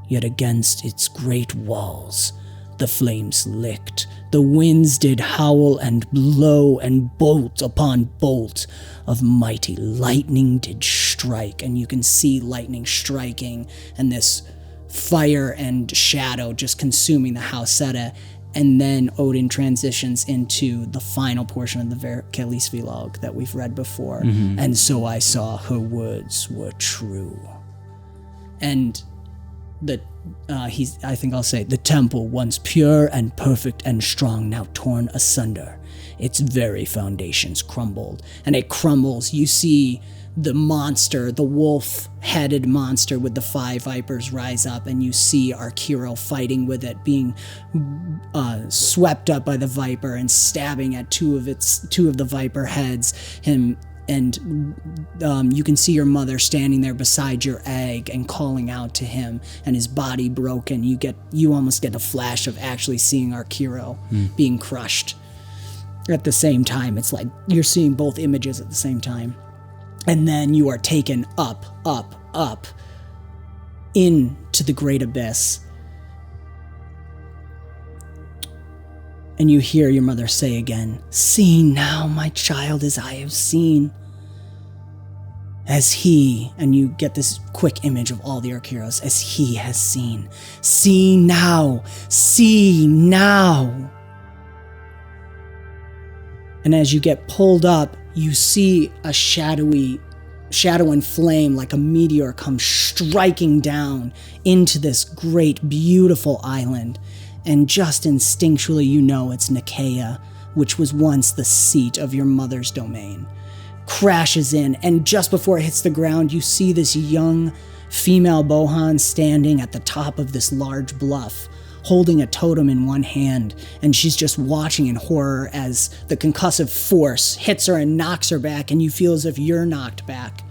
Yet against its great walls the flames licked, the winds did howl and blow, and bolt upon bolt of mighty lightning did strike, and you can see lightning striking, and this fire and shadow just consuming the house Seta, And then Odin transitions into the final portion of the 𝒂𝒊𝒏𝒂𝒔 that we've read before. And so I saw her words were true. And I think I'll say, the temple, once pure and perfect and strong, now torn asunder. Its very foundations crumbled. And it crumbles. You see the monster, the wolf-headed monster with the 5 vipers rise up, and you see Arkiro fighting with it, being swept up by the viper and stabbing at two of the viper heads. You can see your mother standing there beside your egg and calling out to him, and his body broken. You almost get a flash of actually seeing Arkiro being crushed at the same time. It's like you're seeing both images at the same time. And then you are taken up, up, up into the great abyss. And you hear your mother say again, "See now, my child, as I have seen. As he," and you get this quick image of all the Arkiros, "as he has seen. See now, see now." And as you get pulled up, you see a shadow and flame like a meteor come striking down into this great, beautiful island. And just instinctually, you know it's Nikeah, which was once the seat of your mother's domain. Crashes in, and just before it hits the ground, you see this young female Bohan standing at the top of this large bluff, holding a totem in one hand, and she's just watching in horror as the concussive force hits her and knocks her back, and you feel as if you're knocked back.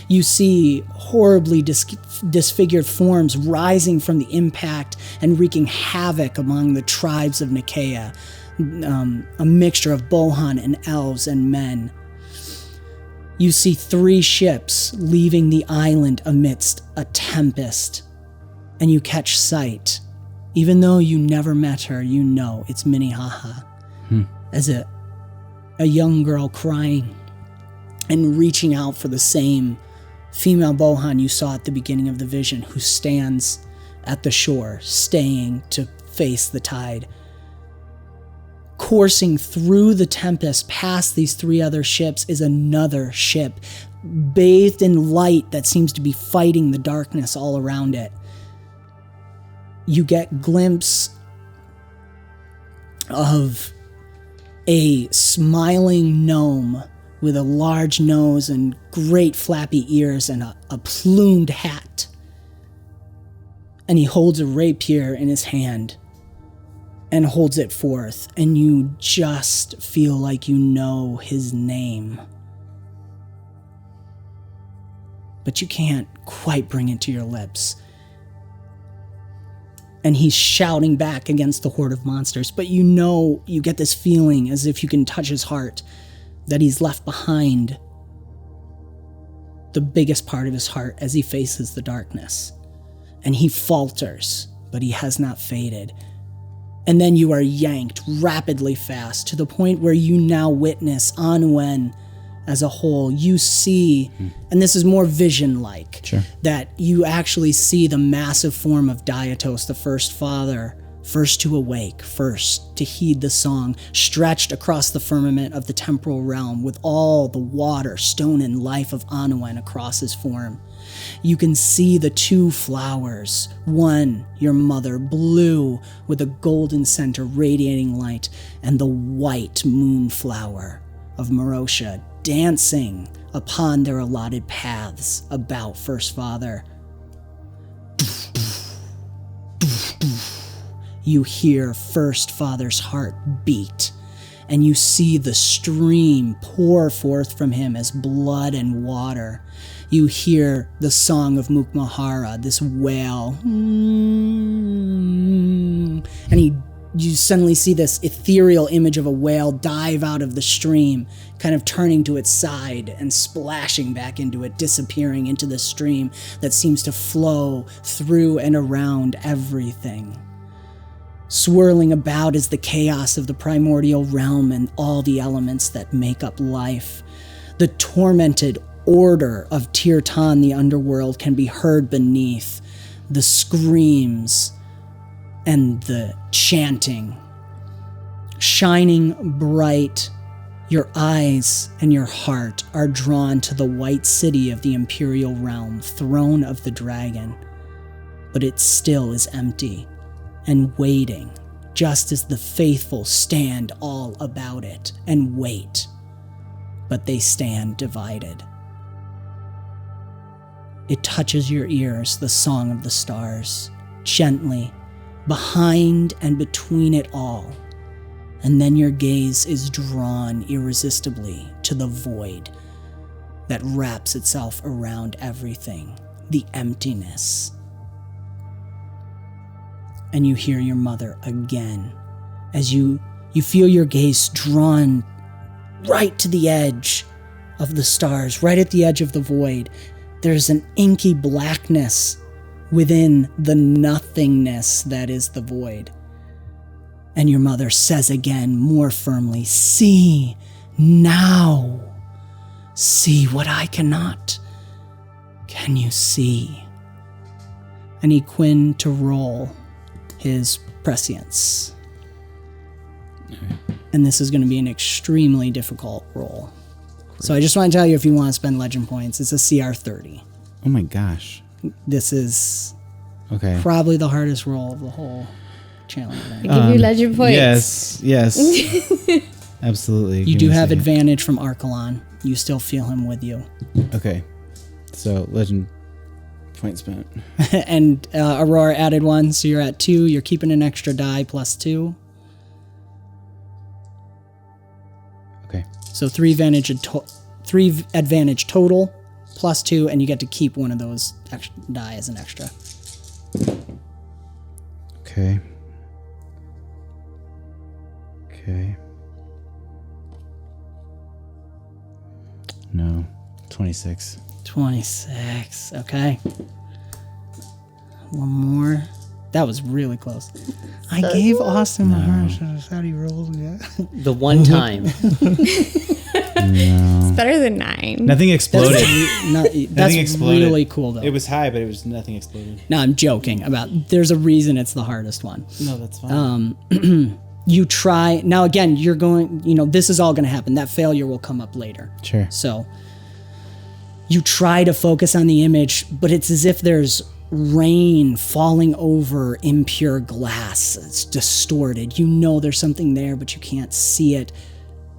You see horribly disfigured forms rising from the impact and wreaking havoc among the tribes of Nikeah, a mixture of Bohan and elves and men. You see 3 ships leaving the island amidst a tempest, and you catch sight. Even though you never met her, you know it's Minnehaha, as a young girl crying and reaching out for the same female Bohan you saw at the beginning of the vision, who stands at the shore, staying to face the tide. Coursing through the tempest past these 3 other ships is another ship, bathed in light that seems to be fighting the darkness all around it. You get glimpse of a smiling gnome with a large nose and great flappy ears and a plumed hat. And he holds a rapier in his hand and holds it forth, and you just feel like you know his name. But you can't quite bring it to your lips. And he's shouting back against the horde of monsters, but you know, you get this feeling as if you can touch his heart, that he's left behind the biggest part of his heart as he faces the darkness. And he falters, but he has not faded. And then you are yanked rapidly fast to the point where you now witness Anwen as a whole. You see, and this is more vision-like, that you actually see the massive form of Daiatos, the first father, first to awake, first to heed the song, stretched across the firmament of the temporal realm with all the water, stone, and life of Anwen across his form. You can see the 2 flowers, one, your mother, blue with a golden center radiating light, and the white moonflower of Marosha dancing upon their allotted paths about First Father. You hear First Father's heart beat, and you see the stream pour forth from him as blood and water. You hear the song of Mukmahara, this wail. And you suddenly see this ethereal image of a whale dive out of the stream, kind of turning to its side and splashing back into it, disappearing into the stream that seems to flow through and around everything. Swirling about is the chaos of the primordial realm and all the elements that make up life. The tormented order of Tirtan, the underworld, can be heard beneath. The screams and the chanting shining bright, your eyes and your heart are drawn to the white city of the imperial realm, throne of the dragon. But it still is empty and waiting, just as the faithful stand all about it and wait. But they stand divided. It touches your ears, the song of the stars, gently, behind and between it all. And then your gaze is drawn irresistibly to the void that wraps itself around everything, the emptiness. And you hear your mother again as you feel your gaze drawn right to the edge of the stars, right at the edge of the void. There's an inky blackness within the nothingness that is the void. And your mother says again, more firmly, "See now. See what I cannot. Can you see?" I need Quinn to roll his prescience. And this is going to be an extremely difficult roll. So I just want to tell you, if you want to spend legend points, it's a CR 30. Oh my gosh. This is Okay. probably the hardest roll of the whole challenge. I give you legend points. Yes. Absolutely. You Give do me a have second. advantage from Archelon. You still feel him with you. Okay. So legend point spent. And Aurora added 1, so you're at 2. You're keeping an extra die plus 2. Okay. So 3 advantage total plus 2, and you get to keep one of those extra die as an extra. Okay. Okay. No. 26. 26. Okay. One more. That was really close. I gave Austin the hardest. How do you roll? The one time. It's better than 9. Nothing exploded. That's exploded. really cool, though. It was high, but it was nothing exploded. No, I'm joking about. There's a reason it's the hardest one. No, that's fine. You try now. Again, you're going. This is all going to happen. That failure will come up later. Sure. So you try to focus on the image, but it's as if there's rain falling over impure glass. It's distorted. You know there's something there, but you can't see it.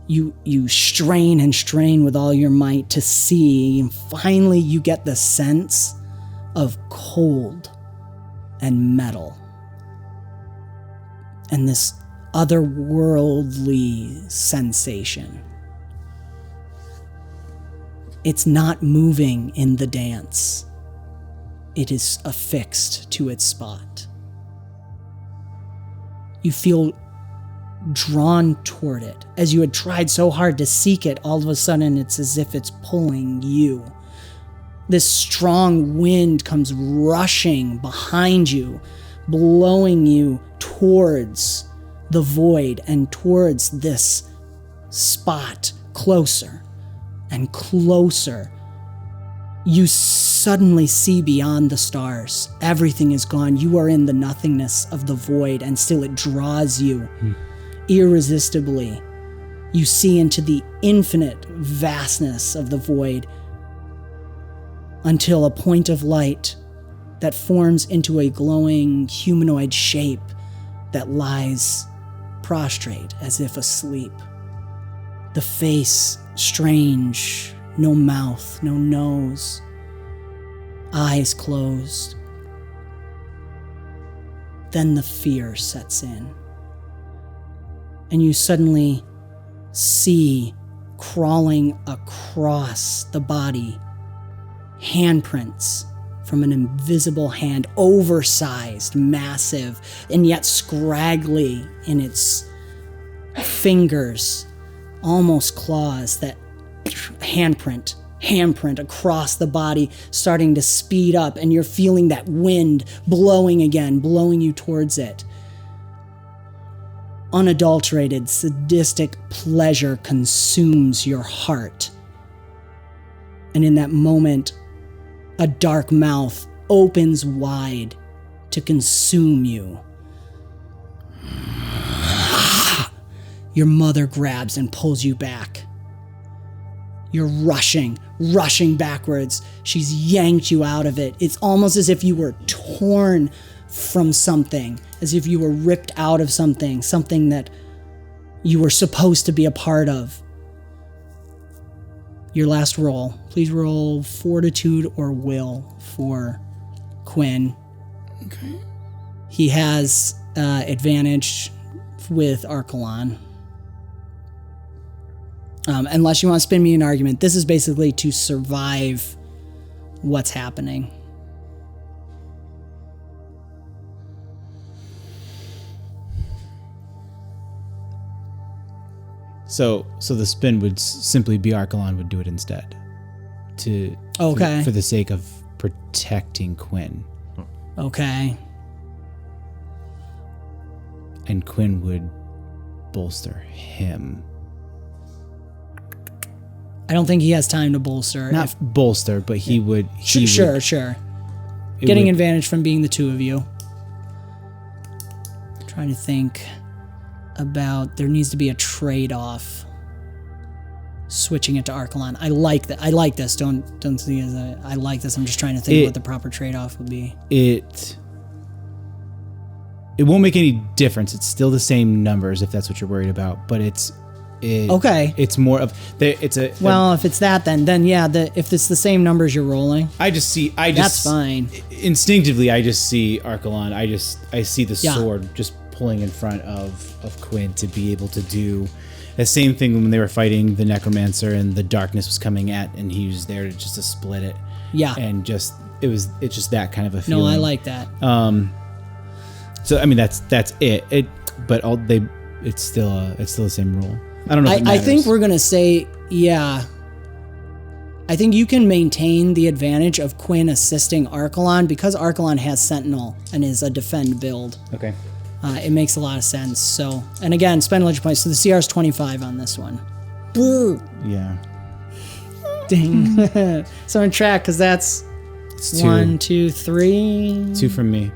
You strain and strain with all your might to see, and finally you get the sense of cold and metal. And this otherworldly sensation. It's not moving in the dance. It is affixed to its spot. You feel drawn toward it. As you had tried so hard to seek it, all of a sudden it's as if it's pulling you. This strong wind comes rushing behind you, blowing you towards the void and towards this spot, closer and closer. You suddenly see beyond the stars. Everything is gone. You are in the nothingness of the void, and still it draws you irresistibly. You see into the infinite vastness of the void until a point of light that forms into a glowing humanoid shape that lies prostrate as if asleep. The face strange, no mouth, no nose, eyes closed. Then the fear sets in, and you suddenly see crawling across the body handprints from an invisible hand, oversized, massive, and yet scraggly in its fingers, almost claws, that handprint across the body, starting to speed up, and you're feeling that wind blowing again, blowing you towards it. Unadulterated, sadistic pleasure consumes your heart. And in that moment, a dark mouth opens wide to consume you. your mother grabs and pulls you back. You're rushing backwards. She's yanked you out of it. It's almost as if you were torn from something, as if you were ripped out of something that you were supposed to be a part of. Your last roll. Please roll fortitude or will for Quinn. Okay. He has advantage with Archelon. Unless you want to spin me an argument, this is basically to survive what's happening. So the spin would simply be Archelon would do it instead. Okay. For the sake of protecting Quinn. Okay. And Quinn would bolster him. I don't think he has time to bolster. Not bolster, but he would. Sure. It Getting would- advantage from being the two of you. Trying to think about, there needs to be a trade-off. Switching it to Archelon. I like that. I like this. Don't see it as I like this. I'm just trying to think what the proper trade-off would be. It won't make any difference. It's still the same numbers if that's what you're worried about, but okay. It's more of Well, if it's that, then yeah. If it's the same numbers you're rolling, that's fine. Instinctively, I just see Archelon. I see the Yeah. sword just pulling in front of Quinn to be able to do the same thing when they were fighting the necromancer and the darkness was coming at, and he was there to split it. Yeah. And it's just that kind of a feeling. No, I like that. So I mean that's it. It's still the same rule. I don't know. If it I think matters. we're gonna say, yeah. I think you can maintain the advantage of Quinn assisting Archelon because Archelon has Sentinel and is a defend build. Okay. It makes a lot of sense. So, and again, spend legend points. So the CR is 25 on this one. Yeah. Ding. So in track, because that's It's 2. 1, 2, 3. 2 from me.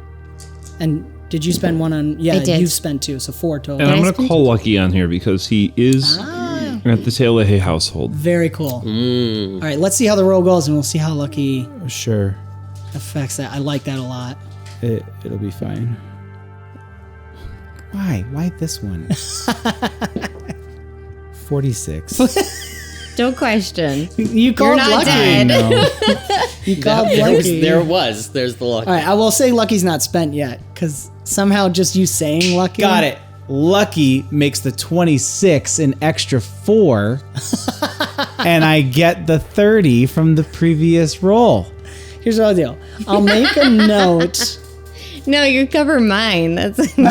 And did you spend 1 on? Yeah, I did. you spent 2, so 4 total. And I'm I going to spent call Lucky on here because he is at the Taylahay household. Very cool. All right, let's see how the roll goes, and we'll see how Lucky Sure. affects that. I like that a lot. It'll be fine. Why? Why this one? 46. Don't question. You called not Lucky. dead. No. You called There's Lucky. the luck. All right, I will say Lucky's not spent yet, because somehow just you saying Lucky. Got it. Lucky makes the 26 an extra 4, and I get the 30 from the previous roll. Here's what I'll do. I'll make a note. No, you cover mine. That's The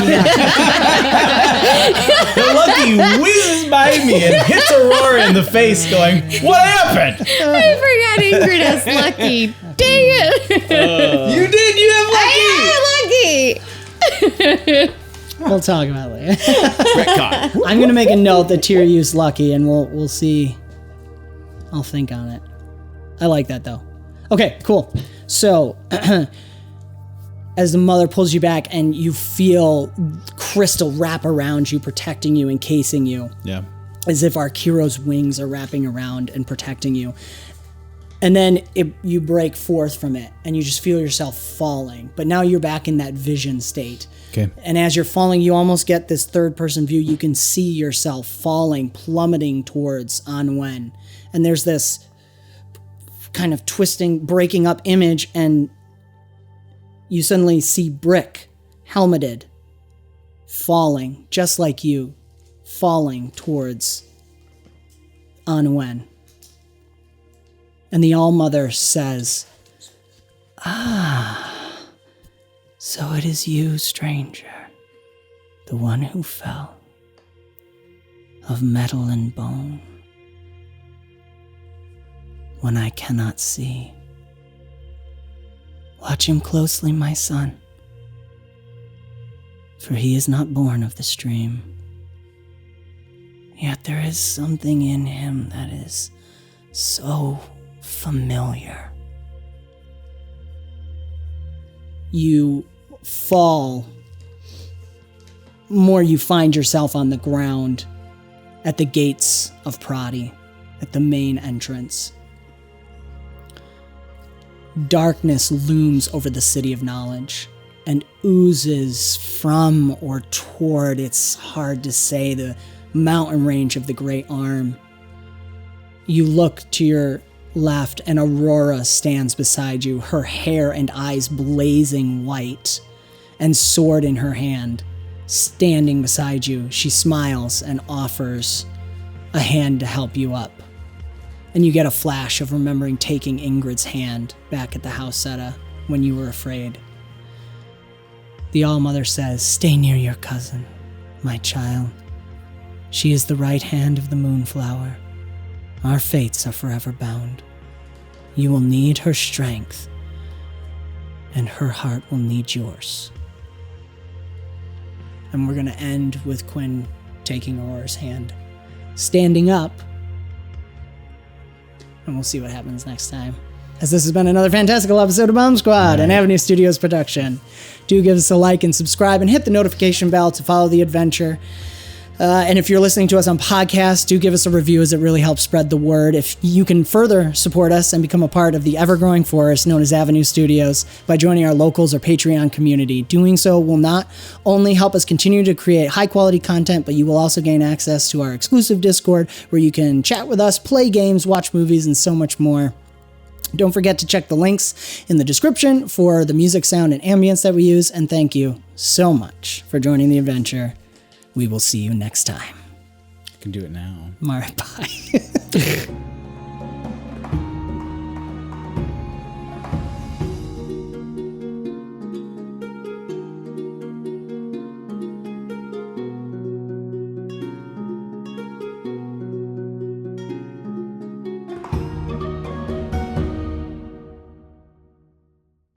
Lucky whizzes by me and hits Aurora in the face, going, "What happened? I forgot Ingrid has Lucky. Dang it! You did. You have Lucky." I had Lucky. We'll talk about it later. I'm gonna make a note that Tyr used Lucky, and we'll see. I'll think on it. I like that though. Okay, cool. So, as the mother pulls you back, and you feel crystal wrap around you, protecting you, encasing you, Yeah. as if Arkiro's wings are wrapping around and protecting you. And then you break forth from it, and you just feel yourself falling. But now you're back in that vision state. Okay. And as you're falling, you almost get this third-person view. You can see yourself falling, plummeting towards Anwen. And there's this kind of twisting, breaking up image, and you suddenly see Brick, helmeted, falling, just like you, falling towards Anwen. And the All-Mother says, so it is you, stranger, the one who fell, of metal and bone, when I cannot see. Watch him closely, my son, for he is not born of the stream. Yet there is something in him that is so familiar. You fall. More you find yourself on the ground, at the gates of Prati, at the main entrance. Darkness looms over the city of knowledge and oozes from or toward, it's hard to say, the mountain range of the Great Arm. You look to your left and Aurora stands beside you, her hair and eyes blazing white and sword in her hand. Standing beside you, she smiles and offers a hand to help you up. And you get a flash of remembering taking Ingrid's hand back at the house Etta when you were afraid. The All-Mother says, "Stay near your cousin, my child. She is the right hand of the Moonflower. Our fates are forever bound. You will need her strength, and her heart will need yours." And we're going to end with Quinn taking Aurora's hand, standing up, and we'll see what happens next time. As this has been another fantastical episode of BombSquad, an Avenue Studios production. Do give us a like and subscribe and hit the notification bell to follow the adventure. And if you're listening to us on podcast, do give us a review, as it really helps spread the word. If you can further support us and become a part of the ever-growing forest known as Avenue Studios by joining our locals or Patreon community, doing so will not only help us continue to create high-quality content, but you will also gain access to our exclusive Discord where you can chat with us, play games, watch movies, and so much more. Don't forget to check the links in the description for the music, sound, and ambience that we use. And thank you so much for joining the adventure. We will see you next time. I can do it now. All right, bye.